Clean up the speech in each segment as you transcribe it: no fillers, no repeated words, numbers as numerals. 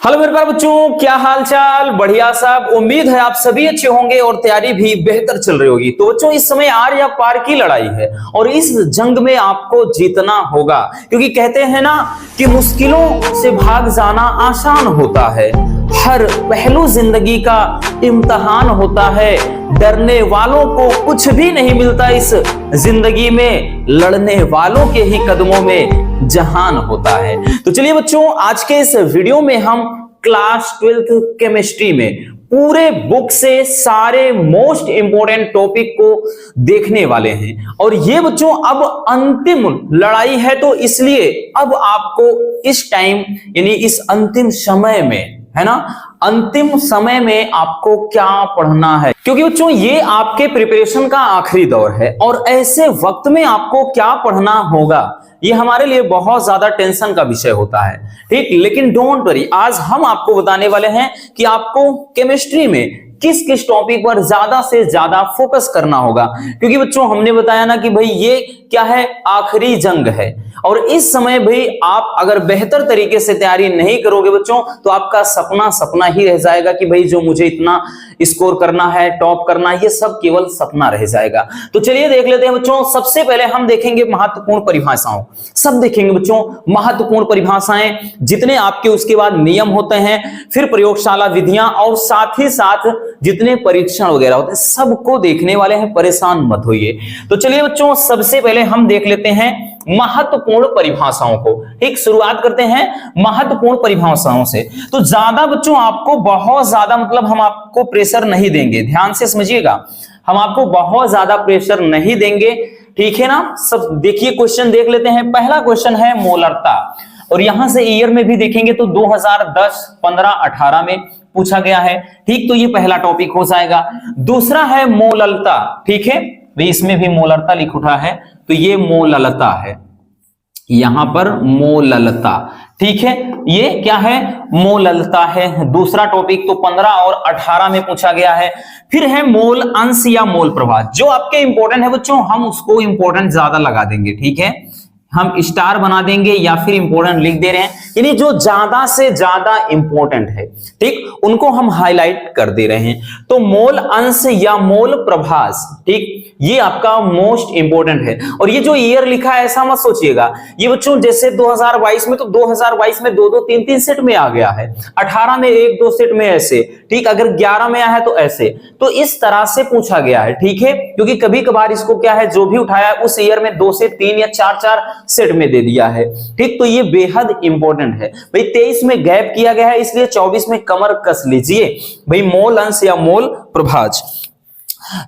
Hello मेरे प्यारे बच्चों, क्या हाल चाल। बढ़िया साहब, उम्मीद है आप सभी अच्छे होंगे और तैयारी भी बेहतर चल रही होगी। तो बच्चों, इस समय आर या पार की लड़ाई है और इस जंग में आपको जीतना होगा, क्योंकि कहते हैं ना कि मुश्किलों से भाग जाना आसान होता है। हर पहलू जिंदगी का इम्तिहान होता है। डरने वालों को कुछ भी नहीं मिलता इस जिंदगी में, लड़ने वालों के ही कदमों में जहान होता है। तो चलिए बच्चों, आज के इस वीडियो में हम क्लास 12th केमिस्ट्री में पूरे बुक से सारे मोस्ट इंपोर्टेंट टॉपिक को देखने वाले हैं। और ये बच्चों अब अंतिम लड़ाई है, तो इसलिए अब आपको इस टाइम यानी इस अंतिम समय में, है ना, अंतिम समय में आपको क्या पढ़ना है, क्योंकि बच्चों ये आपके प्रिपरेशन का आखिरी दौर है और ऐसे वक्त में आपको क्या पढ़ना होगा ये हमारे लिए बहुत ज्यादा टेंशन का विषय होता है। ठीक, लेकिन डोंट वरी, आज हम आपको बताने वाले हैं कि आपको केमिस्ट्री में किस किस टॉपिक पर ज्यादा से ज्यादा फोकस करना होगा। क्योंकि बच्चों हमने बताया ना कि भाई ये क्या है, आखिरी जंग है और इस समय भाई आप अगर बेहतर तरीके से तैयारी नहीं करोगे बच्चों, तो आपका सपना सपना ही रह जाएगा कि भाई जो मुझे इतना स्कोर करना है, टॉप करना है, ये सब केवल सपना रह जाएगा। तो चलिए देख लेते हैं बच्चों। सबसे पहले हम देखेंगे महत्वपूर्ण परिभाषाओं, सब देखेंगे बच्चों महत्वपूर्ण परिभाषाएं, जितने आपके उसके बाद नियम होते हैं, फिर प्रयोगशाला विधियां और साथ ही साथ जितने परीक्षण वगैरह होते हैं सबको देखने वाले हैं, परेशान मत होइए। तो चलिए बच्चों, सबसे पहले हम देख लेते हैं महत्वपूर्ण परिभाषाओं को। एक शुरुआत करते हैं महत्वपूर्ण परिभाषाओं से। तो ज्यादा बच्चों आपको बहुत ज्यादा मतलब हम आपको प्रेशर नहीं देंगे, ध्यान से समझिएगा, हम आपको बहुत ज्यादा प्रेशर नहीं देंगे, ठीक है ना। सब देखिए, क्वेश्चन देख लेते हैं। पहला क्वेश्चन है मोलरता, और यहां से ईयर में भी देखेंगे तो 2010, 15, 18 में पूछा गया है। ठीक, तो ये पहला टॉपिक हो जाएगा। दूसरा है मोललता, ठीक है, इसमें भी मोलरता लिख उठा है, तो ये मोललता है, यहां पर मोललता, ठीक है, ये क्या है, मोललता है। दूसरा टॉपिक तो 15 और 18 में पूछा गया है। फिर है मोल अंश या मोल प्रभाव, जो आपके इंपॉर्टेंट है बच्चों, हम उसको इंपॉर्टेंट ज्यादा लगा देंगे, ठीक है, हम स्टार बना देंगे या फिर इंपॉर्टेंट लिख दे रहे हैं, यानी जो ज्यादा से ज्यादा इंपॉर्टेंट है, ठीक, उनको हम हाईलाइट कर दे रहे हैं। तो मोल अंश या मोल प्रभास, ठीक, ये आपका मोस्ट इंपॉर्टेंट है। और ये जो ईयर लिखा है ऐसा मत सोचिएगा, ये बच्चों जैसे 2022 में, तो 2022 में 2-2, 3-3 सेट में आ गया है, 18 में 1-2 सेट में ऐसे, ठीक, अगर 11 में आया है तो ऐसे, तो इस तरह से पूछा गया है, ठीक है। क्योंकि कभी कभार इसको क्या है, जो भी उठाया उस ईयर में 2 से 3 या 4-4 सेट में दे दिया है, ठीक, तो ये बेहद इंपॉर्टेंट है भाई। 23 में गैप किया गया है, इसलिए 24 में कमर कस लीजिए भाई, मोल अंश या मोल प्रभाज।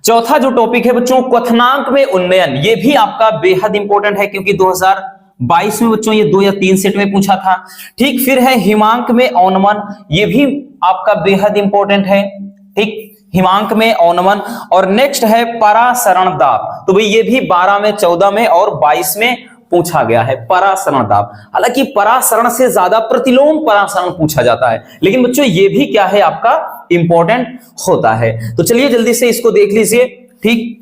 चौथा जो टॉपिक है बच्चों, क्वथनांक में उन्नयन, ये भी आपका बेहद इंपॉर्टेंट है, क्योंकि 2022 में बच्चों ये 2 या 3 सेट में पूछा था, ठीक। फिर है हिमांक में औनमन, ये भी आपका बेहद इंपॉर्टेंट है, ठीक, हिमांक में औनमन। और नेक्स्ट है परासरण दाब, तो भाई ये भी 12 में, 14 में और 22 में पूछा गया है, परासरण दाब। हालांकि परासरण से ज्यादा प्रतिलोम परासरण पूछा जाता है, लेकिन बच्चों ये भी क्या है, आपका इंपॉर्टेंट होता है। तो चलिए जल्दी से इसको देख लीजिए, ठीक,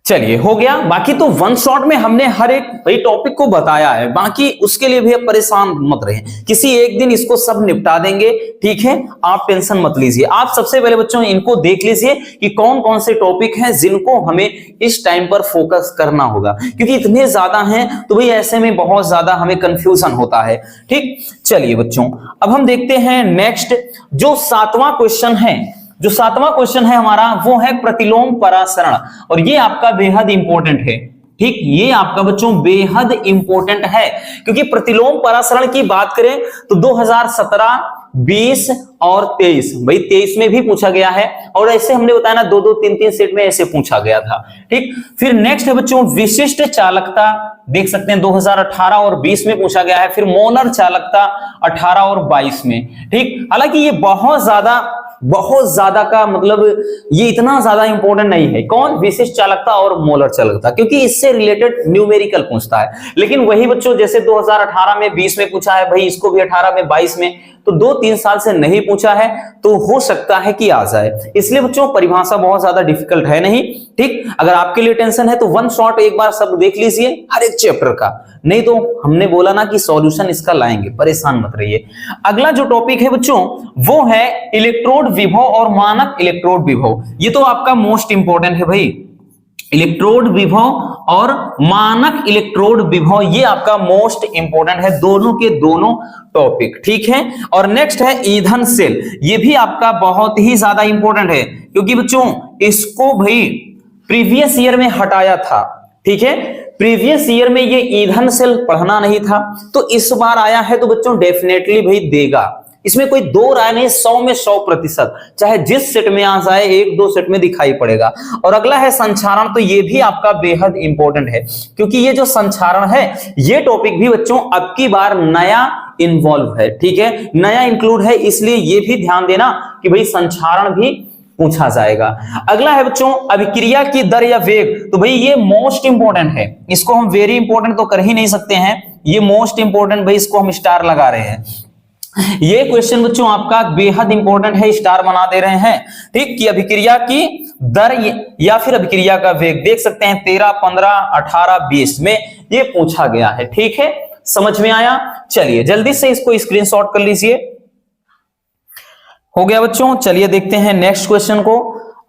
चलिए हो गया। बाकी तो वन शॉट में हमने हर एक भाई टॉपिक को बताया है, बाकी उसके लिए भी आप परेशान मत रहे, किसी एक दिन इसको सब निपटा देंगे, ठीक है, आप टेंशन मत लीजिए। आप सबसे पहले बच्चों इनको देख लीजिए कि कौन कौन से टॉपिक हैं जिनको हमें इस टाइम पर फोकस करना होगा, क्योंकि इतने ज्यादा हैं तो भाई ऐसे में बहुत ज्यादा हमें कंफ्यूजन होता है, ठीक। चलिए बच्चों, अब हम देखते हैं नेक्स्ट जो 7वां क्वेश्चन है। जो 7वां क्वेश्चन है हमारा वो है प्रतिलोम परासरण, और ये आपका बेहद इंपॉर्टेंट है, ठीक, ये आपका बच्चों बेहद इंपॉर्टेंट है, क्योंकि प्रतिलोम परासरण की बात करें तो 2017, 20 और 23, भाई 23 में भी पूछा गया है, और ऐसे हमने बताया ना 2-2, 3-3 सेट में ऐसे पूछा गया था, ठीक। फिर नेक्स्ट है बच्चों विशिष्ट चालकता, देख सकते हैं 2018 और 20 में पूछा गया है। फिर मोलर चालकता 18 और 22 में, ठीक। हालांकि ये बहुत ज्यादा बहुत ज्यादा का मतलब ये इतना ज्यादा इंपॉर्टेंट नहीं है। कौन? विशिष्ट चालकता और मोलर चालकता, क्योंकि इससे रिलेटेड न्यूमेरिकल पूछता है। लेकिन वही बच्चों जैसे 2018 में 20 में पूछा है, भाई इसको भी 18 में 22 में, तो 2-3 साल से नहीं पूछा है तो हो सकता है कि आ जाए। इसलिए बच्चों परिभाषा बहुत ज्यादा डिफिकल्ट है नहीं, ठीक। अगर आपके लिए टेंशन है तो वन शॉट एक बार सब देख लीजिए हर एक चैप्टर का, नहीं तो हमने बोला ना कि सॉल्यूशन इसका लाएंगे, परेशान मत रहिए। अगला जो टॉपिक है बच्चों वो है इलेक्ट्रोड विभव और मानक इलेक्ट्रोड विभव। ये तो आपका मोस्ट इंपॉर्टेंट है भाई, इलेक्ट्रोड विभव और मानक इलेक्ट्रोड विभव, ये आपका मोस्ट इंपॉर्टेंट है, दोनों के दोनों टॉपिक, ठीक है। और नेक्स्ट है ईंधन सेल, ये भी आपका बहुत ही ज्यादा इंपॉर्टेंट है, क्योंकि बच्चों इसको भाई प्रीवियस ईयर में हटाया था, ठीक है। प्रीवियस ईयर में ये ईंधन सेल पढ़ना नहीं था, तो इस बार आया है तो बच्चों डेफिनेटली भाई देगा, इसमें कोई दो राय नहीं, 100 में 100%, चाहे जिस सेट में आ जाए, 1-2 सेट में दिखाई पड़ेगा। और अगला है संचारण, तो ये भी आपका बेहद इंपॉर्टेंट है, क्योंकि ये जो संचारण है ये टॉपिक भी बच्चों अब की बार नया इन्वॉल्व है, ठीक है, नया इंक्लूड है, इसलिए ये भी ध्यान देना कि भाई संचारण भी पूछा जाएगा। अगला है बच्चों अभिक्रिया की दर या वेग, तो भाई ये मोस्ट इंपॉर्टेंट है, इसको हम वेरी इंपॉर्टेंट तो कर ही नहीं सकते हैं, ये मोस्ट इंपॉर्टेंट भाई, इसको हम स्टार लगा रहे हैं। ये क्वेश्चन बच्चों आपका बेहद इंपॉर्टेंट है, स्टार बना दे रहे हैं, ठीक, कि अभिक्रिया की दर या फिर अभिक्रिया का वेग, देख सकते हैं 13, 15, 18, 20 में ये पूछा गया है, ठीक है, समझ में आया। चलिए जल्दी से इसको स्क्रीनशॉट कर लीजिए, हो गया बच्चों। चलिए देखते हैं नेक्स्ट क्वेश्चन को।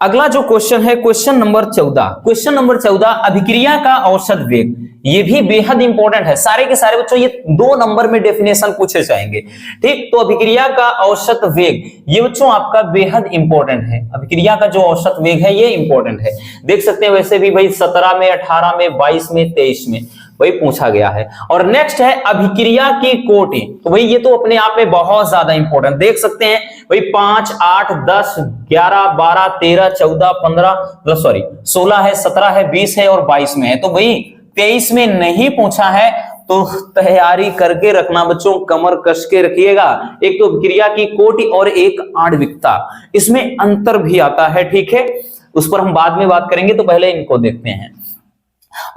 अगला जो क्वेश्चन है क्वेश्चन नंबर 14, क्वेश्चन नंबर 14 अभिक्रिया का औसत वेग, ये भी बेहद इंपॉर्टेंट है, सारे के सारे बच्चों ये 2 नंबर में डेफिनेशन पूछे जाएंगे, ठीक। तो अभिक्रिया का औसत वेग ये बच्चों आपका बेहद इंपॉर्टेंट है, अभिक्रिया का जो औसत वेग है ये इंपॉर्टेंट है, देख सकते हैं। वैसे भी भाई 17 में, 18 में, 22 में, 23 में वही पूछा गया है। और नेक्स्ट है अभिक्रिया की कोटि, तो भाई ये तो अपने आप में बहुत ज्यादा इंपॉर्टेंट, देख सकते हैं भाई 5, 8, 10, 11, 12, 13, 14, 15, सॉरी 16 है, 17 है, 20 है और 22 में है, तो भाई 23 में नहीं पूछा है तो तैयारी करके रखना बच्चों, कमर कस के रखिएगा। एक तो अभिक्रिया की कोटि और एक आणविकता, इसमें अंतर भी आता है, ठीक है, उस पर हम बाद में बात करेंगे, तो पहले इनको देखते हैं।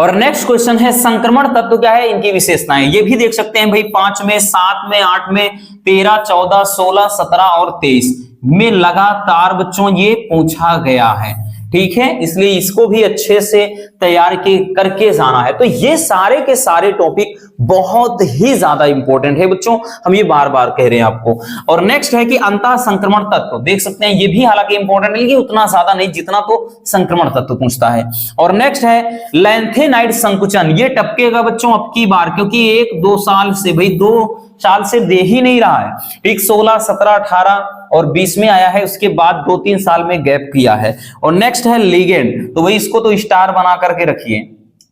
और नेक्स्ट क्वेश्चन है संक्रमण तत्व क्या है, इनकी विशेषताएं, ये भी देख सकते हैं भाई 5 में, 7 में, 8 में, 13, 14, 16, 17 और 23 में लगातार बच्चों ये पूछा गया है, ठीक है, इसलिए इसको भी अच्छे से तैयार करके जाना है। तो ये सारे के सारे टॉपिक बहुत ही ज्यादा इंपॉर्टेंट है बच्चों, हम ये बार बार कह रहे हैं आपको। और नेक्स्ट है कि अंतः संक्रमण तत्व, देख सकते हैं ये भी हालांकि इंपॉर्टेंट है, उतना ज्यादा नहीं जितना तो संक्रमण तत्व पूछता है। और नेक्स्ट है लैंथेनाइड संकुचन, ये टपकेगा बच्चों अब की बार, क्योंकि 1-2 साल से भाई 2 साल से दे ही नहीं रहा है, ठीक, 16, 17, 18 और 20 में आया है, उसके बाद 2-3 साल में गैप किया है। और नेक्स्ट है लिगेंड, तो भाई इसको तो स्टार बना करके रखिए,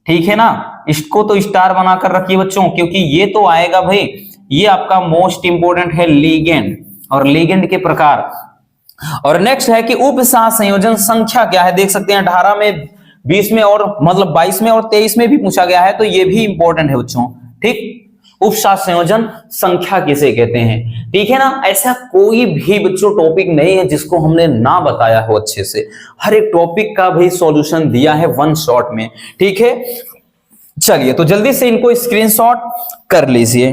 ठीक है ना, इसको तो स्टार बनाकर रखिए बच्चों, क्योंकि ये तो आएगा भाई, ये आपका मोस्ट इंपोर्टेंट है लिगेंड और लिगेंड के प्रकार। और नेक्स्ट है कि उपसहसंयोजन संख्या क्या है, देख सकते हैं 18 में, 20 में और मतलब 22 में और 23 में भी पूछा गया है, तो ये भी इंपॉर्टेंट है बच्चों, ठीक। उपसहसंयोजन संख्या किसे कहते हैं, ठीक है ना। ऐसा कोई भी बच्चों टॉपिक नहीं है जिसको हमने ना बताया हो अच्छे से, हर एक टॉपिक का भाई सॉल्यूशन दिया है वन शॉट में, ठीक है। चलिए तो जल्दी से इनको स्क्रीनशॉट कर लीजिए,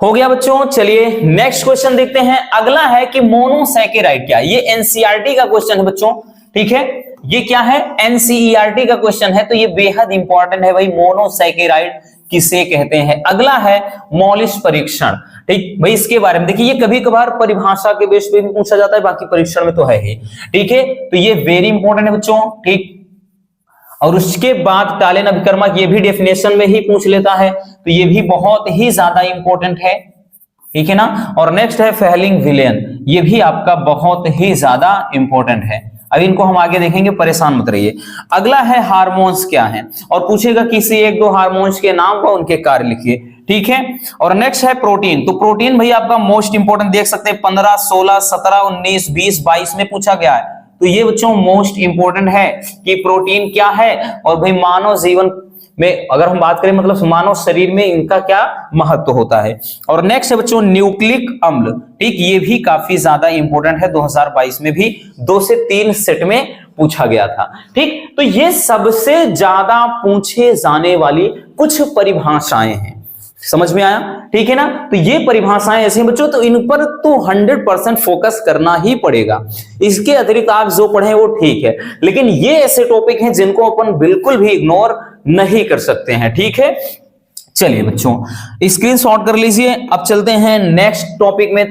हो गया बच्चों। चलिए नेक्स्ट क्वेश्चन देखते हैं। अगला है कि मोनोसैकेराइड क्या है, ये एनसीईआरटी का क्वेश्चन है बच्चों, ठीक है, ये क्या है, एनसीईआरटी का क्वेश्चन है, तो ये बेहद इंपॉर्टेंट है भाई, मोनोसैकेराइड किसे कहते हैं। अगला है मौलिक परीक्षण, ठीक भाई, इसके बारे में देखिए, ये कभी कभार परिभाषा के बेस पे भी पूछा जाता है, बाकी परीक्षण में तो है ही, ठीक है, तो ये वेरी इंपॉर्टेंट है बच्चों, ठीक। और उसके बाद टालेन अभिकर्मक, ये भी डेफिनेशन में ही पूछ लेता है, तो ये भी बहुत ही ज्यादा इंपॉर्टेंट है, ठीक है ना। और नेक्स्ट है फेहलिंग विलेन, ये भी आपका बहुत ही ज्यादा इंपॉर्टेंट है, अभी इनको हम आगे देखेंगे, परेशान मत रहिए। अगला है हार्मोन्स क्या है, और पूछेगा किसी 1-2 हार्मोन्स के नाम व उनके कार्य लिखिए, ठीक है। और नेक्स्ट है प्रोटीन, तो प्रोटीन भाई आपका मोस्ट इंपोर्टेंट, देख सकते हैं 15, 16, 17, 19, 20, 22 में पूछा गया है, तो ये बच्चों मोस्ट इंपोर्टेंट है कि प्रोटीन क्या है और भाई मानव जीवन में अगर हम बात करें मतलब मानव शरीर में इनका क्या महत्व होता है। और नेक्स्ट है बच्चों न्यूक्लिक अम्ल, ठीक, ये भी काफी ज्यादा इंपॉर्टेंट है, 2022 में भी 2 से 3 सेट में पूछा गया था। ठीक, तो ये सबसे ज्यादा पूछे जाने वाली कुछ परिभाषाएं हैं, समझ में आया? ठीक है ना। तो ये परिभाषाएं ऐसी हैं बच्चों, तो इन पर तो 100% फोकस करना ही पड़ेगा। इसके अतिरिक्त आप जो पढ़े वो ठीक है, लेकिन ये ऐसे टॉपिक हैं जिनको अपन बिल्कुल भी इग्नोर नहीं कर सकते हैं। ठीक है, चलिए बच्चों स्क्रीनशॉट कर लीजिए। अब चलते हैं नेक्स्ट टॉपिक में।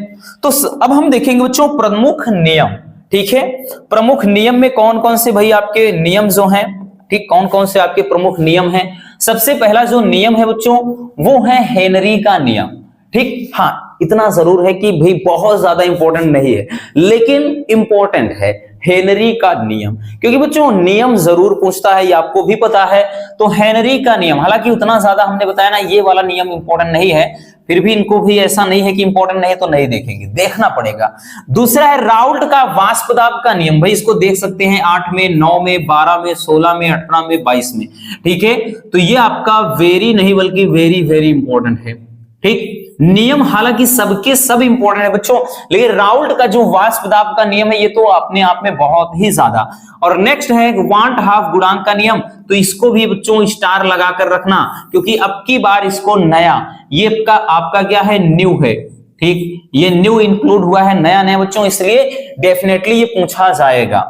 तो अब हम देखेंगे बच्चों प्रमुख नियम। ठीक है, प्रमुख नियम में कौन कौन से भाई आपके नियम जो हैं, ठीक, कौन कौन से आपके प्रमुख नियम हैं। सबसे पहला जो नियम है बच्चों वो है हेनरी का नियम। ठीक, हाँ, इतना जरूर है कि भाई बहुत ज्यादा इंपॉर्टेंट नहीं है लेकिन इंपॉर्टेंट है हेनरी का नियम, क्योंकि बच्चों नियम जरूर पूछता है, ये आपको भी पता है। तो हेनरी का नियम, हालांकि उतना ज्यादा हमने बताया ना ये वाला नियम इंपॉर्टेंट नहीं है, फिर भी इनको भी ऐसा नहीं है कि इंपॉर्टेंट नहीं तो नहीं देखेंगे, देखना पड़ेगा। दूसरा है राउल्ट का वाष्प दाब का नियम, भाई इसको देख सकते हैं 8 में, 9 में, 12 में, 16 में, 18 में, 22 में। ठीक है, तो ये आपका वेरी नहीं बल्कि वेरी वेरी इंपॉर्टेंट है। ठीक, नियम हालांकि सबके सब इंपॉर्टेंट है बच्चों, लेकिन राउल्ट का जो वाष्प दाब का नियम है ये तो अपने आप में बहुत ही ज्यादा। और नेक्स्ट है वांट हाफ गुणांक का नियम, तो इसको भी बच्चों स्टार लगाकर रखना, क्योंकि अब की बार इसको नया, ये आपका क्या है, न्यू है। ठीक, ये न्यू इंक्लूड हुआ है, नया नया बच्चों, इसलिए डेफिनेटली ये पूछा जाएगा।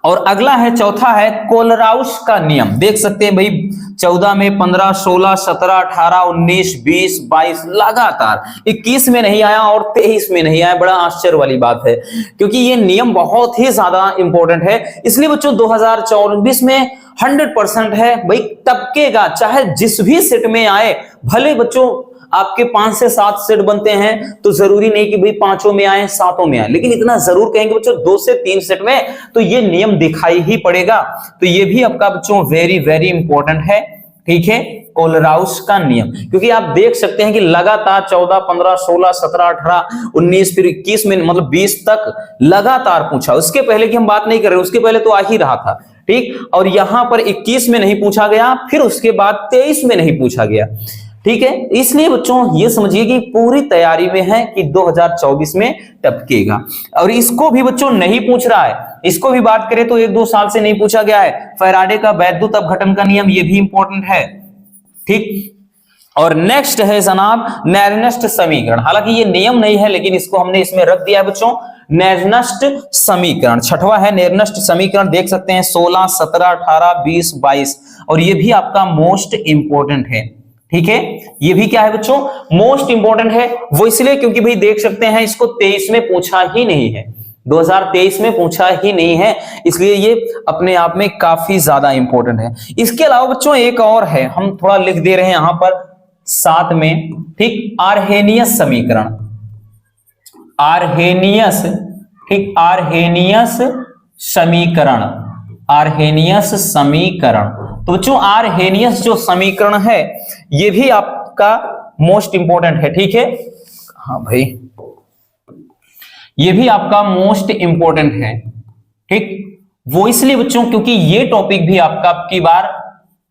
और अगला है, चौथा है कोलराउस का नियम, देख सकते हैं भाई 14 में, 15, 16, 17, 18, 19, 20, 22 लगातार, 21 में नहीं आया और 23 में नहीं आया। बड़ा आश्चर्य वाली बात है, क्योंकि ये नियम बहुत ही ज्यादा इंपॉर्टेंट है, इसलिए बच्चों 2024 में 100% है भाई, टपकेगा, चाहे जिस भी सेट में आए। भले बच्चों आपके 5 से 7 सेट बनते हैं तो जरूरी नहीं कि भाई 5 में आए, 7 में आए, लेकिन इतना जरूर कहेंगे बच्चों 2 से 3 सेट में तो ये नियम दिखाई ही पड़ेगा। तो ये भी आपका बच्चों वेरी वेरी इंपॉर्टेंट है। ठीक है, कोलराउस का नियम, क्योंकि आप देख सकते हैं कि लगातार 14, 15, 16, 17, 18, 19 फिर 21 में मतलब 20 तक लगातार पूछा। उसके पहले की हम बात नहीं कर रहे, उसके पहले तो आ ही रहा था। ठीक, और यहां पर 21 में नहीं पूछा गया, फिर उसके बाद 23 में नहीं पूछा गया। ठीक है, इसलिए बच्चों ये समझिए कि पूरी तैयारी में है कि 2024 में टपकेगा। और इसको भी बच्चों नहीं पूछ रहा है, इसको भी बात करें तो 1-2 साल से नहीं पूछा गया है। फैराडे का वैद्युत अपघटन का नियम, ये भी इंपॉर्टेंट है। ठीक, और नेक्स्ट है जनाब नेर्नस्ट समीकरण, हालांकि ये नियम नहीं है लेकिन इसको हमने इसमें रख दिया है बच्चों, नेर्नस्ट समीकरण। छठवां है नेर्नस्ट समीकरण, देख सकते हैं 16, 17, 18, 20, 22, और ये भी आपका मोस्ट इंपॉर्टेंट है। ठीक है, ये भी क्या है बच्चों, मोस्ट इंपॉर्टेंट है। वो इसलिए क्योंकि भाई देख सकते हैं इसको 23 में पूछा ही नहीं है, 2023 में पूछा ही नहीं है, इसलिए ये अपने आप में काफी ज्यादा इंपॉर्टेंट है। इसके अलावा बच्चों एक और है, हम थोड़ा लिख दे रहे हैं यहां पर 7 में। ठीक, आर्हेनियस समीकरण, आर्हेनियस, ठीक, आर्हेनियस समीकरण, आर्हेनियस समीकरण। तो बच्चों आर्हेनियस जो समीकरण है ये भी आपका मोस्ट इंपॉर्टेंट है। ठीक है, हाँ भाई ये भी आपका मोस्ट इंपॉर्टेंट है। ठीक, वो इसलिए बच्चों क्योंकि ये टॉपिक भी आपका अब की बार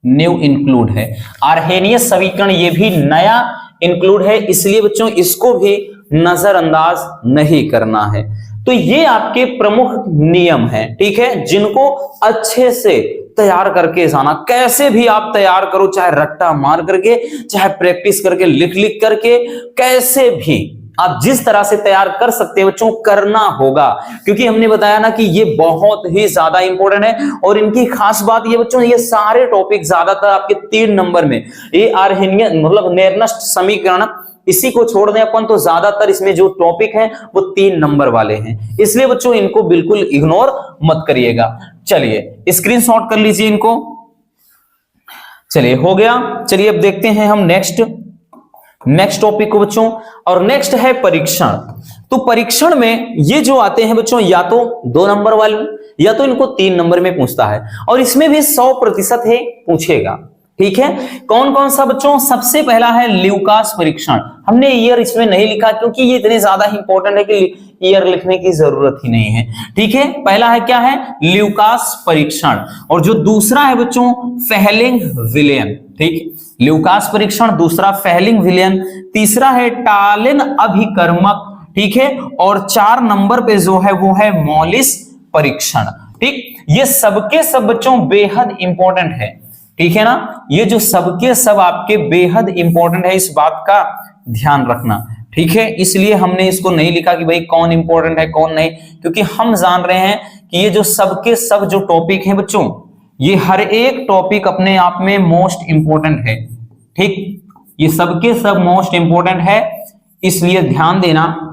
न्यू इंक्लूड है, आर्हेनियस समीकरण ये भी नया इंक्लूड है, इसलिए बच्चों इसको भी नजरअंदाज नहीं करना है। तो ये आपके प्रमुख नियम हैं, ठीक है, जिनको अच्छे से तैयार करके जाना, कैसे भी आप तैयार करो, चाहे रट्टा मार करके, चाहे प्रैक्टिस करके, लिख लिख करके, कैसे भी आप जिस तरह से तैयार कर सकते हैं बच्चों करना होगा, क्योंकि हमने बताया ना कि ये बहुत ही ज्यादा इंपॉर्टेंट है। और इनकी खास बात ये बच्चों, ये सारे टॉपिक ज्यादातर आपके 3 नंबर में, ये आर्हेनियस मतलब नेर्नस्ट समीकरण, इसी को छोड़ दें अपन तो ज्यादातर इसमें जो टॉपिक हैं वो 3 नंबर वाले हैं, इसलिए बच्चों इनको बिल्कुल इग्नोर मत करिएगा। चलिए स्क्रीनशॉट कर लीजिए इनको। चलिए हो गया, चलिए अब देखते हैं हम नेक्स्ट टॉपिक को बच्चों, और नेक्स्ट है परीक्षण। तो परीक्षण में ये जो आते हैं बच्चों या तो 2 नंबर वाले या तो इनको 3 नंबर में पूछता है, और इसमें भी 100% है पूछेगा। ठीक है। कौन कौन सा बच्चों? सबसे पहला है ल्यूकास परीक्षण। हमने ईयर इसमें नहीं लिखा क्योंकि ये इतने ज्यादा इंपॉर्टेंट है कि ईयर लिखने की जरूरत ही नहीं है। ठीक है, पहला है क्या है? ल्यूकास परीक्षण। और जो दूसरा है बच्चों फेहलिंग विलियन। ठीक, ल्यूकास परीक्षण, दूसरा फेहलिंग विलियन, तीसरा है टालिन अभिकर्मक। ठीक है, और 4 नंबर पे जो है वो है मॉलिस परीक्षण। ठीक, ये सबके सब बच्चों बेहद इंपॉर्टेंट है। ठीक है ना, ये जो सबके सब आपके बेहद इंपॉर्टेंट है, इस बात का ध्यान रखना। ठीक है, इसलिए हमने इसको नहीं लिखा कि भाई कौन इंपॉर्टेंट है कौन नहीं, क्योंकि हम जान रहे हैं कि ये जो सबके सब जो टॉपिक हैं बच्चों, ये हर एक टॉपिक अपने आप में मोस्ट इंपॉर्टेंट है। ठीक, ये सबके सब मोस्ट इंपॉर्टेंट है, इसलिए ध्यान देना।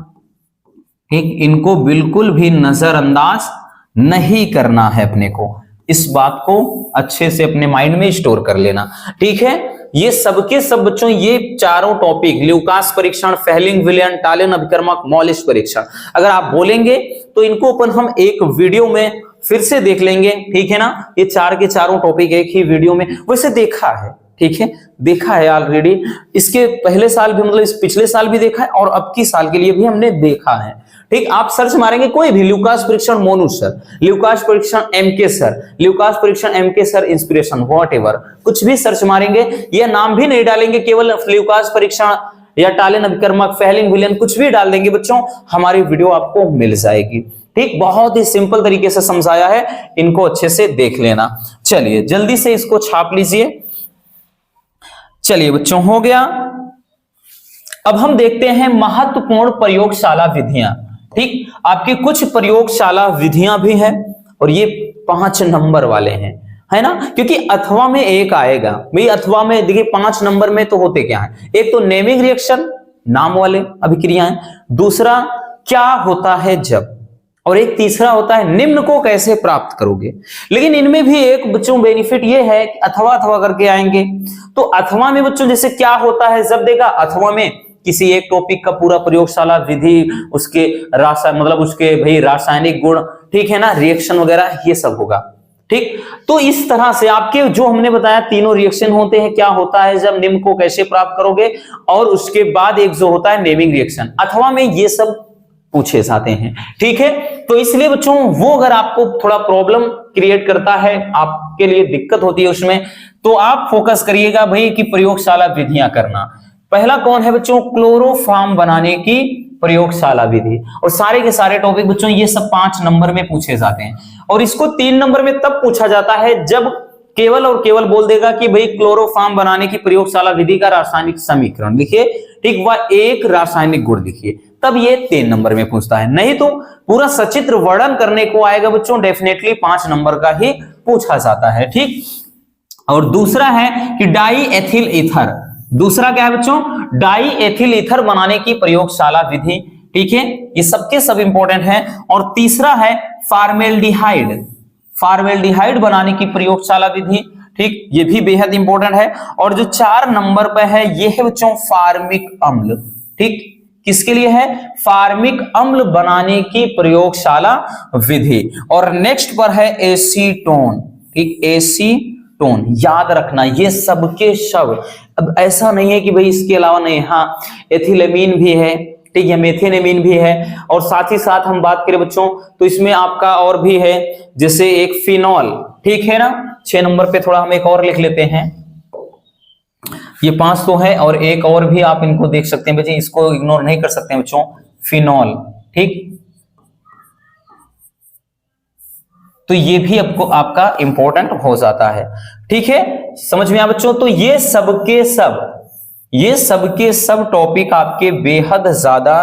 ठीक, इनको बिल्कुल भी नजरअंदाज नहीं करना है अपने को, इस बात को अच्छे से अपने माइंड में स्टोर कर लेना। ठीक है, ये सबके सब बच्चों, ये चारों टॉपिक ल्यूकास परीक्षण, फेहलिंग विलियन, टालिन अभिकर्मक, मॉलिस परीक्षण, अगर आप बोलेंगे तो इनको अपन हम एक वीडियो में फिर से देख लेंगे। ठीक है ना, ये चार के चारों टॉपिक एक ही वीडियो में वैसे देखा है। ठीक है, देखा है ऑलरेडी, इसके पहले साल भी, मतलब इस पिछले साल भी देखा है और अब की साल के लिए भी हमने देखा है। ठीक, आप सर्च मारेंगे कोई भी ल्यूकास परीक्षण मोनू सर, ल्यूकास परीक्षण एमके सर, ल्यूकास परीक्षण एमके सर इंस्पिरेशन, व्हाटएवर, कुछ भी सर्च मारेंगे, ये नाम भी नहीं डालेंगे, केवल ल्यूकास परीक्षण या टालिन अभिकर्मक, फेहलिंग विलियन कुछ भी डाल देंगे बच्चों, हमारी वीडियो आपको मिल जाएगी। ठीक, बहुत ही सिंपल तरीके से समझाया है, इनको अच्छे से देख लेना। चलिए जल्दी से इसको छाप लीजिए। चलिए बच्चों, हो गया। अब हम देखते हैं महत्वपूर्ण प्रयोगशाला विधियां। ठीक, आपकी कुछ प्रयोगशाला विधियां भी हैं और ये 5 नंबर वाले हैं, है ना, क्योंकि अथवा में एक आएगा भाई। अथवा में देखिए 5 नंबर में तो होते क्या है, एक तो नेमिंग रिएक्शन, नाम वाले अभिक्रियाएं, दूसरा क्या होता है जब, और एक तीसरा होता है निम्न को कैसे प्राप्त करोगे। लेकिन इनमें भी एक बच्चों बेनिफिट ये है कि अथवा अथवा करके आएंगे। तो अथवा में बच्चों जैसे क्या होता है जब देगा, अथवा में किसी एक टॉपिक का पूरा प्रयोगशाला विधि, उसके मतलब उसके भाई रासायनिक गुण, ठीक है ना, रिएक्शन वगैरह ये सब होगा। ठीक, तो इस तरह से आपके जो हमने बताया तीनों रिएक्शन होते हैं, क्या होता है जब, निम्न को कैसे प्राप्त करोगे, और उसके बाद एक जो होता है नेमिंग रिएक्शन। अथवा में ये सब पूछे जाते हैं। ठीक है, तो इसलिए बच्चों वो अगर आपको थोड़ा प्रॉब्लम क्रिएट करता है, आपके लिए दिक्कत होती है उसमें, तो आप फोकस करिएगा भाई कि प्रयोगशाला विधियां करना। पहला कौन है बच्चों? क्लोरोफॉर्म बनाने की प्रयोगशाला विधि। और सारे के सारे टॉपिक बच्चों ये सब 5 नंबर में पूछे जाते हैं, और इसको 3 नंबर में तब पूछा जाता है जब केवल और केवल बोल देगा कि भाई क्लोरोफॉर्म बनाने की प्रयोगशाला विधि का रासायनिक समीकरण लिखिए, ठीक, वह एक रासायनिक गुण लिखिए, तब ये 3 नंबर में पूछता है। नहीं तो पूरा सचित्र वर्णन करने को आएगा बच्चों, डेफिनेटली 5 नंबर का ही पूछा जाता है। ठीक, और दूसरा है कि डाई एथिल ईथर। दूसरा क्या है बच्चों? डाई एथिल ईथर बनाने की प्रयोगशाला विधि। ठीक है, ये सबके सब इंपॉर्टेंट है। और तीसरा है फार्मेल्डिहाइड, फार्मेल्डिहाइड बनाने की प्रयोगशाला विधि। ठीक, ये भी बेहद इंपॉर्टेंट है। और जो 4 नंबर पे है ये है बच्चों फार्मिक अम्ल। ठीक, किसके लिए है? फार्मिक अम्ल बनाने की प्रयोगशाला विधि। और नेक्स्ट पर है एसीटोन। ठीक, एसीटोन याद रखना, ये सबके सब। अब ऐसा नहीं है कि भाई इसके अलावा नहीं, हाँ एथिलेमीन भी है, ठीक है, मेथिनेमीन भी है, और साथ ही साथ हम बात करें बच्चों तो इसमें आपका और भी है, जैसे एक फिनॉल। ठीक है ना, 6 नंबर पे थोड़ा हम एक और लिख लेते हैं। ये 5 तो है, और एक और भी आप इनको देख सकते हैं बच्चे, इसको इग्नोर नहीं कर सकते हैं बच्चों, फिनॉल। ठीक, तो ये भी आपको आपका इंपॉर्टेंट हो जाता है। ठीक है, समझ में आया बच्चों? तो ये सबके सब टॉपिक आपके बेहद ज्यादा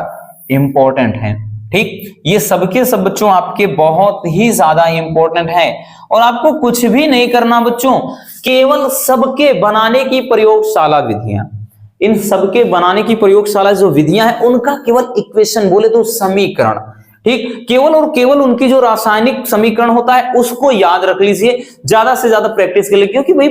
इंपॉर्टेंट हैं। ठीक, ये सबके सब बच्चों आपके बहुत ही ज्यादा इंपॉर्टेंट हैं, और आपको कुछ भी नहीं करना बच्चों, केवल सबके बनाने की प्रयोगशाला विधियां, इन सबके बनाने की प्रयोगशाला जो विधियां हैं उनका केवल इक्वेशन, बोले तो समीकरण, ठीक, केवल और केवल उनकी जो रासायनिक समीकरण होता है उसको याद रख लीजिए, ज्यादा से ज्यादा प्रैक्टिस कर लीजिए, क्योंकि भाई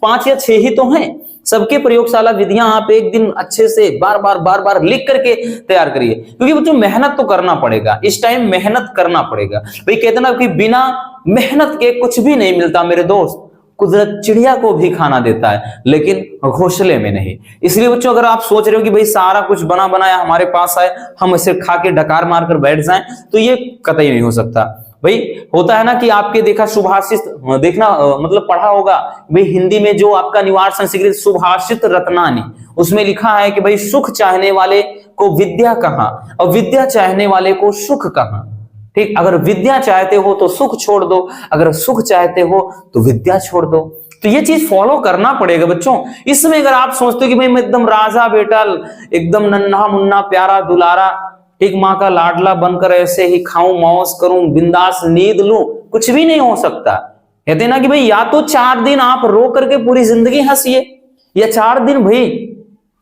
5 या 6 ही तो हैं। सबके प्रयोगशाला विधियां आप एक दिन अच्छे से बार बार लिख करके तैयार करिए, क्योंकि बच्चों मेहनत तो करना पड़ेगा, इस टाइम मेहनत करना पड़ेगा। भाई कहते ना कि बिना मेहनत के कुछ भी नहीं मिलता मेरे दोस्त, कुदरत चिड़िया को भी खाना देता है, लेकिन घोंसले में नहीं। इसलिए बच्चों अगर आप सोच रहे हो कि भाई सारा कुछ बना बनाया हमारे पास है, हम इसे खा के डकार मारकर बैठ जाएं, तो ये कतई नहीं हो सकता। भाई होता है ना कि आपके देखा सुभाषित देखना मतलब पढ़ा होगा भाई, हिंदी में जो आपका निवार संस्कृत सुभाषित रत्नानी, उसमें लिखा है कि भाई सुख चाहने वाले को विद्या कहाँ और विद्या चाहने वाले को सुख कहाँ। ठीक, अगर विद्या चाहते हो तो सुख छोड़ दो, अगर सुख चाहते हो तो विद्या छोड़ दो। तो ये चीज फॉलो करना पड़ेगा बच्चों। इसमें अगर आप सोचते हो कि भाई मैं एकदम राजा बेटा, एकदम नन्हा मुन्ना प्यारा दुलारा, एक माँ का लाडला बनकर ऐसे ही खाऊं मौज करूं बिंदास नींद लूं, कुछ भी नहीं हो सकता। कहते ना कि भाई या तो 4 दिन आप रो करके पूरी जिंदगी हंसिए, या 4 दिन भाई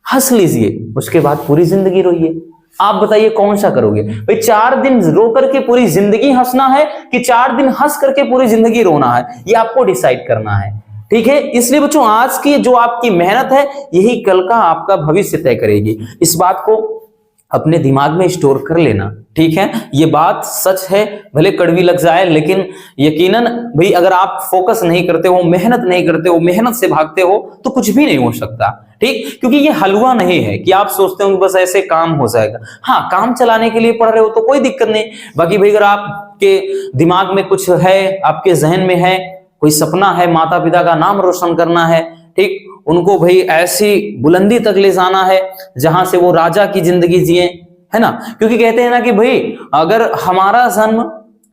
हंस लीजिए, उसके बाद पूरी जिंदगी रोइए। आप बताइए कौन सा करोगे भाई? 4 दिन रो करके पूरी जिंदगी हंसना है कि 4 दिन हंस करके पूरी जिंदगी रोना है, ये आपको डिसाइड करना है। ठीक है, इसलिए बच्चों आज की जो आपकी मेहनत है यही कल का आपका भविष्य तय करेगी। इस बात को अपने दिमाग में स्टोर कर लेना। ठीक है, ये बात सच है, भले कड़वी लग जाए, लेकिन यकीनन भाई अगर आप फोकस नहीं करते हो, मेहनत नहीं करते हो, मेहनत से भागते हो, तो कुछ भी नहीं हो सकता। ठीक, क्योंकि ये हलवा नहीं है कि आप सोचते हो कि बस ऐसे काम हो जाएगा। हाँ, काम चलाने के लिए पढ़ रहे हो तो कोई दिक्कत नहीं, बाकी भाई अगर आपके दिमाग में कुछ है, आपके जहन में है, कोई सपना है, माता पिता का नाम रोशन करना है, ठीक, उनको भाई ऐसी बुलंदी तक ले जाना है जहां से वो राजा की जिंदगी जिए, है ना। क्योंकि कहते हैं ना कि भाई अगर हमारा जन्म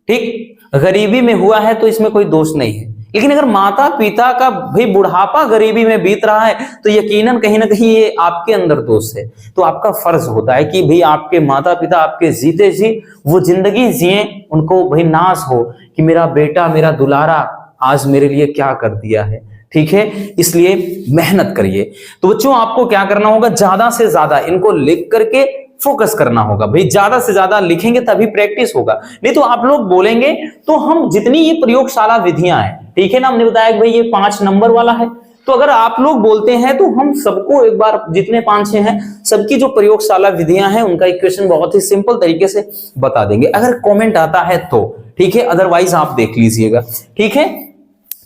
ठीक गरीबी में हुआ है तो इसमें कोई दोष नहीं है, लेकिन अगर माता पिता का भाई बुढ़ापा गरीबी में बीत रहा है तो यकीनन कहीं ना कहीं ये आपके अंदर दोष है। तो आपका फर्ज होता है कि भाई आपके माता पिता आपके जीते जी वो जिंदगी जिए, उनको भाई नाज हो कि मेरा बेटा मेरा दुलारा आज मेरे लिए क्या कर दिया है। ठीक है, इसलिए मेहनत करिए। तो बच्चों आपको क्या करना होगा, ज्यादा से ज्यादा इनको लिख करके फोकस करना होगा। भाई ज्यादा से ज्यादा लिखेंगे तभी प्रैक्टिस होगा, नहीं तो आप लोग बोलेंगे तो हम जितनी ये प्रयोगशाला विधियां हैं, ठीक है ना, हमने बताया कि भाई ये 5 नंबर वाला है, तो अगर आप लोग बोलते हैं तो हम सबको एक बार जितने 5-6 हैं सबकी जो प्रयोगशाला विधियां हैं उनका इक्वेशन बहुत ही सिंपल तरीके से बता देंगे, अगर कमेंट आता है तो। ठीक है, अदरवाइज आप देख लीजिएगा। ठीक है,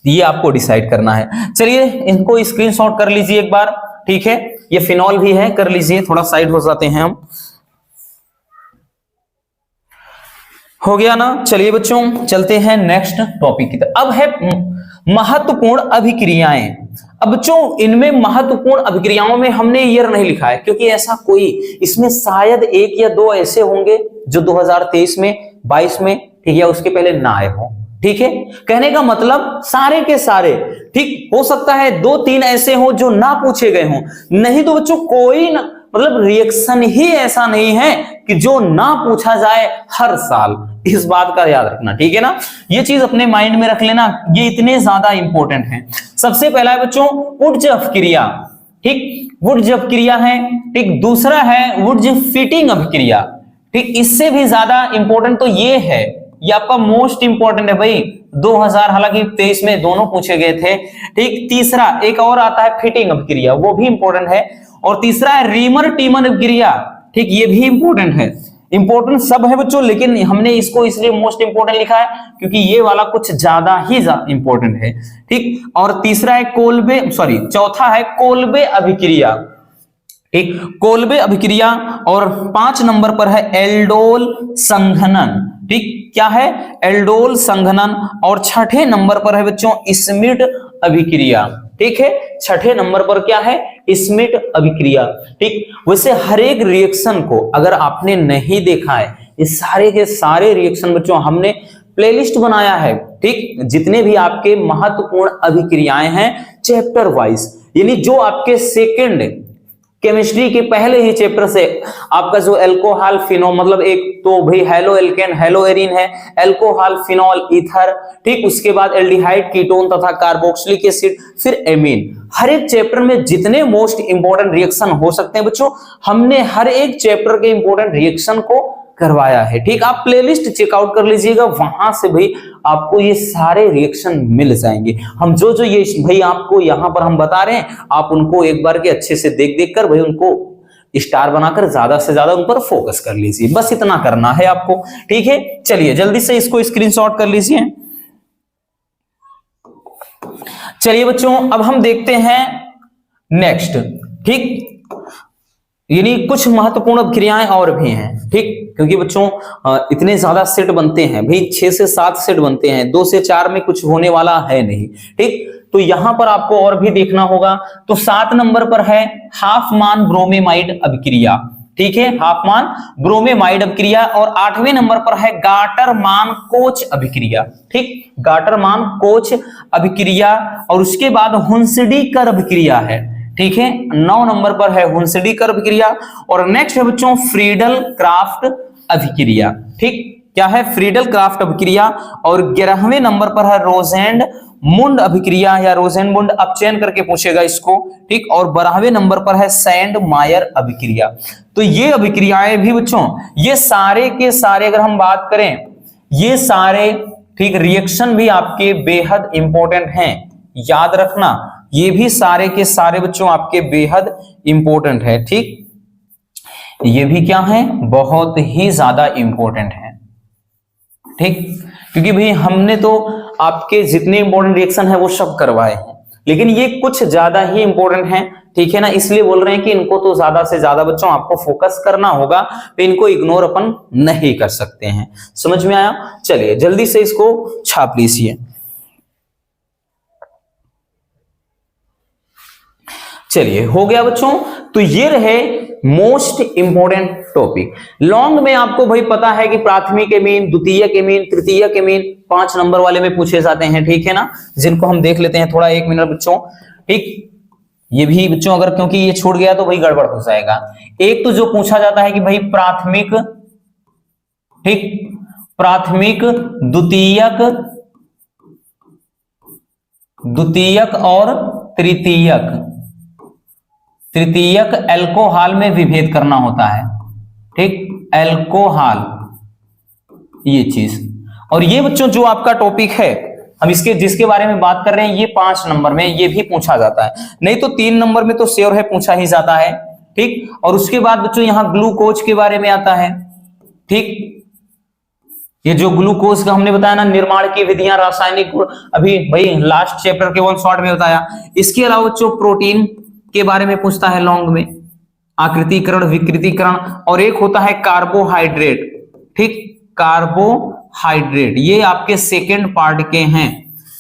ये आपको डिसाइड करना है। चलिए इनको स्क्रीनशॉट कर लीजिए एक बार। ठीक है, ये फिनॉल भी है, कर लीजिए, थोड़ा साइड हो जाते हैं हम। हो गया ना। चलिए बच्चों चलते हैं नेक्स्ट टॉपिक की तरफ। अब है महत्वपूर्ण अभिक्रियाएं। अब बच्चों इनमें महत्वपूर्ण अभिक्रियाओं में हमने ईयर नहीं लिखा है क्योंकि ऐसा कोई, इसमें शायद 1 या 2 ऐसे होंगे जो 2023 में 22 में ठीक है उसके पहले ना आए हो। ठीक है, कहने का मतलब सारे के सारे ठीक हो सकता है 2-3 ऐसे हो जो ना पूछे गए हों, नहीं तो बच्चों कोई ना मतलब रिएक्शन ही ऐसा नहीं है कि जो ना पूछा जाए हर साल। इस बात का याद रखना। ठीक है ना, ये चीज अपने माइंड में रख लेना, ये इतने ज्यादा इंपॉर्टेंट है। सबसे पहला है बच्चों वुड्ज अभिक्रिया। ठीक, वुड्ज अभिक्रिया है। ठीक, दूसरा है वुड्ज फिटिंग अभिक्रिया। ठीक, इससे भी ज्यादा इंपॉर्टेंट तो ये है, ये आपका मोस्ट इंपॉर्टेंट है भाई। 2000 हालांकि 23 में दोनों पूछे गए थे। ठीक, तीसरा एक और आता है फिटिंग अभिक्रिया, वो भी इंपॉर्टेंट है। और तीसरा है रीमर टीमर अभिक्रिया। ठीक, ये भी इंपॉर्टेंट है। इंपॉर्टेंट सब है बच्चों, लेकिन हमने इसको इसलिए मोस्ट इंपॉर्टेंट लिखा है क्योंकि ये वाला कुछ ज्यादा ही इंपॉर्टेंट है। ठीक, और तीसरा है चौथा है कोल्बे अभिक्रिया। एक कोल्बे अभिक्रिया, और 5 नंबर पर है एल्डोल संघनन। ठीक, क्या है एल्डोल संघनन। और 6ठे नंबर पर है बच्चों स्मिट अभिक्रिया। ठीक है, 6ठे नंबर पर क्या है स्मिट अभिक्रिया। ठीक, वैसे हर एक रिएक्शन को अगर आपने नहीं देखा है, ये सारे के सारे रिएक्शन बच्चों हमने प्लेलिस्ट बनाया है। ठीक, जितने भी आपके महत्वपूर्ण अभिक्रियाएं हैं चैप्टर वाइज, यानी जो आपके सेकेंड केमिस्ट्री के पहले ही चैप्टर से आपका जो एल्कोहल फिनोल मतलब एक तो भाई हेलो एल्केन हेलो एरिन है, एल्कोहल फिनॉल ईथर, ठीक, उसके बाद एल्डिहाइड कीटोन तथा कार्बोक्सिलिक एसिड, फिर एमीन। हर एक चैप्टर में जितने मोस्ट इंपॉर्टेंट रिएक्शन हो सकते हैं बच्चों, हमने हर एक चैप्टर के इंपॉर्टेंट रिएक्शन को करवाया है। ठीक, आप प्लेलिस्ट चेकआउट कर लीजिएगा, वहां से भाई आपको ये सारे रिएक्शन मिल जाएंगे। हम जो जो ये भाई आपको यहाँ पर हम बता रहे हैं, आप उनको एक बार के अच्छे से देख देख कर भाई उनको स्टार बनाकर ज्यादा से ज्यादा उन पर फोकस कर लीजिए, बस इतना करना है आपको। ठीक है, चलिए जल्दी से इसको स्क्रीनशॉट कर लीजिए। चलिए बच्चों, अब हम देखते हैं नेक्स्ट। ठीक, यानी कुछ महत्वपूर्ण अभिक्रियाएं और भी हैं। ठीक, क्योंकि बच्चों इतने ज्यादा सेट बनते हैं भाई, 6 से 7 सेट बनते हैं, 2 से 4 में कुछ होने वाला है नहीं। ठीक, तो यहां पर आपको और भी देखना होगा। तो 7 नंबर पर है हाफमान ब्रोमेमाइड अभिक्रिया। ठीक है, हाफमान ब्रोमेमाइड अभिक्रिया। और 8वें नंबर पर है गाटरमान कोच अभिक्रिया। ठीक, गाटरमान कोच अभिक्रिया। और उसके बाद हुंसडीकर अभिक्रिया है। ठीक है, 9 नंबर पर है हुंसडीकर अभिक्रिया। और नेक्स्ट है बच्चों फ्रीडल क्राफ्ट अभिक्रिया। ठीक, क्या है? फ्रीडल क्राफ्ट अभिक्रिया। और 11वें नंबर पर है रोजेंड मुंड अभिक्रिया या रोजेंड मुंड, अब चयन करके पूछेगा इसको। ठीक, और 12वें नंबर पर है सैंड मायर अभिक्रिया। तो ये अभिक्रियाएं भी बच्चों, ये सारे के सारे अगर हम बात करें, ये सारे ठीक रिएक्शन भी आपके बेहद इंपॉर्टेंट हैं, याद रखना। ये भी सारे के सारे बच्चों आपके बेहद इंपॉर्टेंट है। ठीक, ये भी क्या है? बहुत ही ज्यादा इंपॉर्टेंट है। ठीक, क्योंकि भाई हमने तो आपके जितने इंपॉर्टेंट रिएक्शन है वो सब करवाए हैं, लेकिन ये कुछ ज्यादा ही इंपॉर्टेंट है। ठीक है ना, इसलिए बोल रहे हैं कि इनको तो ज्यादा से ज्यादा बच्चों आपको फोकस करना होगा, तो इनको इग्नोर अपन नहीं कर सकते हैं। समझ में आया? चलिए जल्दी से इसको छाप लीजिए। चलिए, हो गया बच्चों। तो ये रहे मोस्ट इंपोर्टेंट टॉपिक। लॉन्ग में आपको भाई पता है कि प्राथमिक एमीन, द्वितीयक एमीन, तृतीयक एमीन 5 नंबर वाले में पूछे जाते हैं। ठीक है ना, जिनको हम देख लेते हैं थोड़ा 1 मिनट बच्चों। ठीक, ये भी बच्चों अगर क्योंकि ये छूट गया तो भाई गड़बड़ हो जाएगा। एक तो जो पूछा जाता है कि भाई प्राथमिक, ठीक, प्राथमिक, द्वितीयक, द्वितीयक और तृतीयक, तृतीयक एल्कोहल में विभेद करना होता है। ठीक, एल्कोहल, ये चीज। और ये बच्चों जो आपका टॉपिक है, हम इसके जिसके बारे में बात कर रहे हैं, ये 5 नंबर में ये भी पूछा जाता है। नहीं तो 3 नंबर में तो श्योर है पूछा ही जाता है। ठीक, और उसके बाद बच्चों यहां ग्लूकोज के बारे में आता है। ठीक, ये जो ग्लूकोज का हमने बताया ना, निर्माण की विधियां, रासायनिक, अभी भाई लास्ट चैप्टर के 1 शॉर्ट में बताया। इसके अलावा बच्चों प्रोटीन के बारे में पूछता है लॉन्ग में, आकृतिकरण, विकृतीकरण। और एक होता है कार्बोहाइड्रेट। ठीक, कार्बोहाइड्रेट, ये आपके सेकेंड पार्ट के हैं।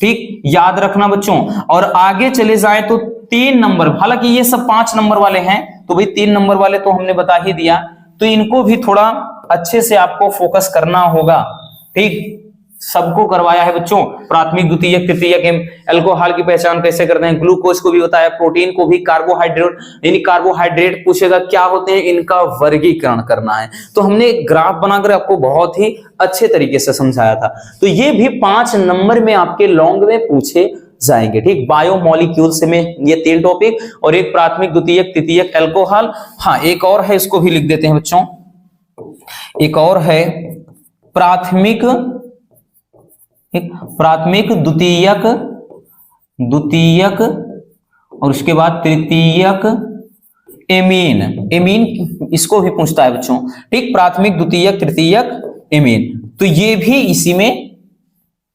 ठीक, याद रखना बच्चों। और आगे चले जाए तो 3 नंबर, हालांकि ये सब 5 नंबर वाले हैं, तो भाई 3 नंबर वाले तो हमने बता ही दिया, तो इनको भी थोड़ा अच्छे से आपको फोकस करना होगा। ठीक, सबको करवाया है बच्चों, प्राथमिक, द्वितीयक, तृतीयक, अल्कोहल की पहचान कैसे करते हैं, ग्लूकोज को भी बताया, प्रोटीन को भी, कार्बोहाइड्रेट, यानी कार्बोहाइड्रेट पूछेगा क्या होते हैं, इनका वर्गीकरण करना है। तो हमने ग्राफ बनाकर आपको बहुत ही अच्छे तरीके से समझाया था। तो ये भी 5 नंबर में आपके लॉन्ग में पूछे जाएंगे। ठीक, बायोमोलिक्यूल्स में ये 3 टॉपिक, और एक प्राथमिक, द्वितीयक, तृतीयक, अल्कोहल। हाँ, एक और है, इसको भी लिख देते हैं बच्चों। एक और है प्राथमिक, प्राथमिक, द्वितीयक, द्वितीयक, और उसके बाद तृतीयक एमीन। एमीन इसको भी पूछता है बच्चों। ठीक, प्राथमिक, द्वितीयक, तृतीयक, एमीन, तो ये भी इसी में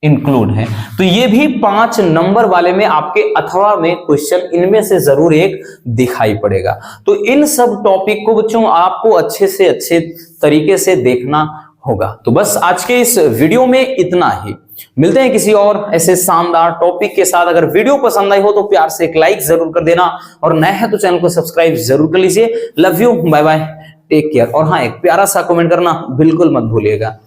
इंक्लूड है। तो ये भी 5 नंबर वाले में आपके अथवा में क्वेश्चन इनमें से जरूर एक दिखाई पड़ेगा। तो इन सब टॉपिक को बच्चों आपको अच्छे से अच्छे तरीके से देखना होगा। तो बस आज के इस वीडियो में इतना ही। मिलते हैं किसी और ऐसे शानदार टॉपिक के साथ। अगर वीडियो पसंद आई हो तो प्यार से एक लाइक जरूर कर देना, और नए हैं तो चैनल को सब्सक्राइब जरूर कर लीजिए। Love you, bye bye, take care. और हाँ, एक प्यारा सा कमेंट करना बिल्कुल मत भूलिएगा।